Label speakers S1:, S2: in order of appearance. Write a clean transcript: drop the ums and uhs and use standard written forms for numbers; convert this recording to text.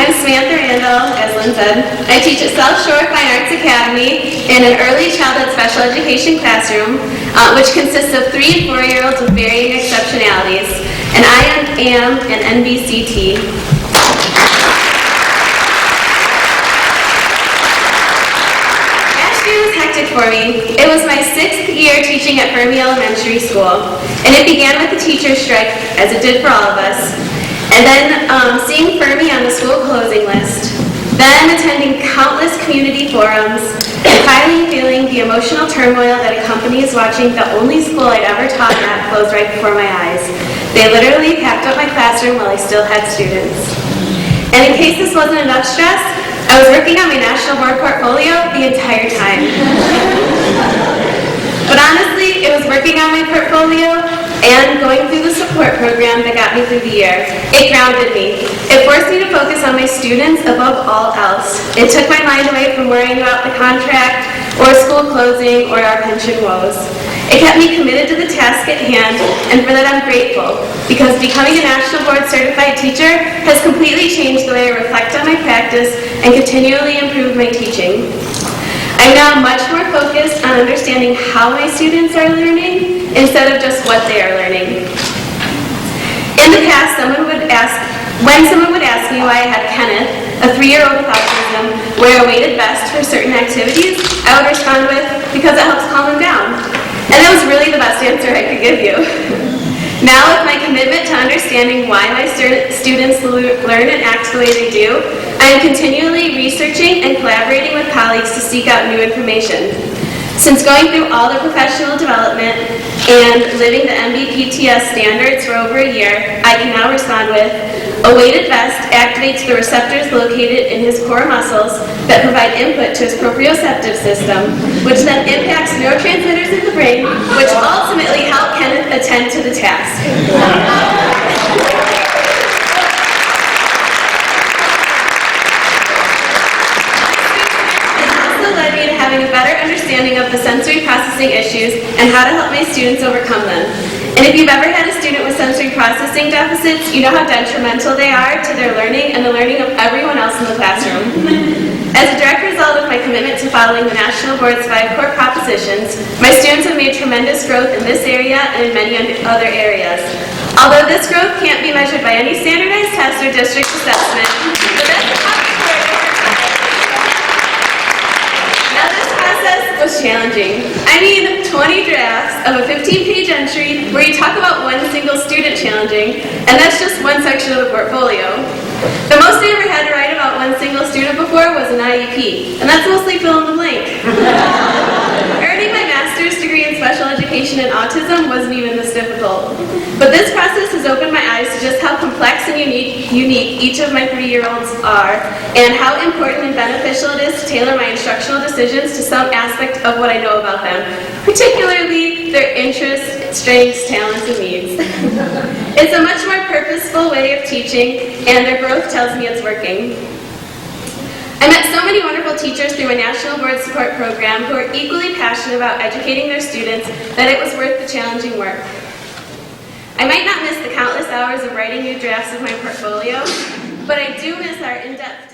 S1: I'm Samantha Randall, as Lynn said. I teach at South Shore Fine Arts Academy in an early childhood special education classroom, which consists of 3 and 4-year-olds with varying exceptionalities. And I am an NBCT. Last year was hectic for me. It was my 6th year teaching at Fermi Elementary School, and it began with the teacher's strike, as it did for all of us. And then seeing Fermi on the school closing list, then attending countless community forums, and finally feeling the emotional turmoil that accompanies watching the only school I'd ever taught at close right before my eyes. They literally packed up my classroom while I still had students. And in case this wasn't enough stress, I was working on my national board portfolio the entire time. But honestly, it was working on my portfolio and going through the support program that got me through the year. It grounded me. It forced me to focus on my students above all else. It took my mind away from worrying about the contract or school closing or our pension woes. It kept me committed to the task at hand, and for that I'm grateful, because becoming a National Board Certified Teacher has completely changed the way I reflect on my practice and continually improve my teaching. I'm now much more focused on understanding how my students are learning instead of just what they are learning. In the past, when someone would ask me why I had Kenneth, a 3-year-old with autism, wear a weighted vest for certain activities, I would respond with, because it helps calm him down. And that was really the best answer I could give you. Now, with my commitment to understanding why my students learn and act the way they do, I am continually researching and collaborating with colleagues to seek out new information. Since going through all the professional development and living the MBPTS standards for over a year, I can now respond with, a weighted vest activates the receptors located in his core muscles that provide input to his proprioceptive system, which then impacts neurotransmitters in the brain, which ultimately help Kenneth attend to the task. Led me to having a better understanding of the sensory processing issues and how to help my students overcome them. And if you've ever had a student with sensory processing deficits, you know how detrimental they are to their learning and the learning of everyone else in the classroom. As a direct result of my commitment to following the National Board's 5 core propositions, my students have made tremendous growth in this area and in many other areas. Although this growth can't be measured by any standardized test or district assessment, but that's a topic for a different time. Now this process was challenging. I mean, 20 drafts of a 15-page entry where you talk about one single student challenging, and that's just one section of the portfolio. The most I ever had to write about one single student before was an IEP, and that's mostly fill in the blank. Earning my master's degree in special education and autism wasn't even this difficult. But this process has opened my eyes to just how complex and unique each of my 3-year-olds are, and how important and beneficial it is to tailor my instructional decisions to some aspect of what I know about them, particularly their interests, strengths, talents, and needs. It's a much more purposeful way of teaching, and their growth tells me it's working. I met so many wonderful teachers through a National Board Support Program who are equally passionate about educating their students that it was worth the challenging work. I might not miss the countless hours of writing new drafts of my portfolio, but I do miss our in-depth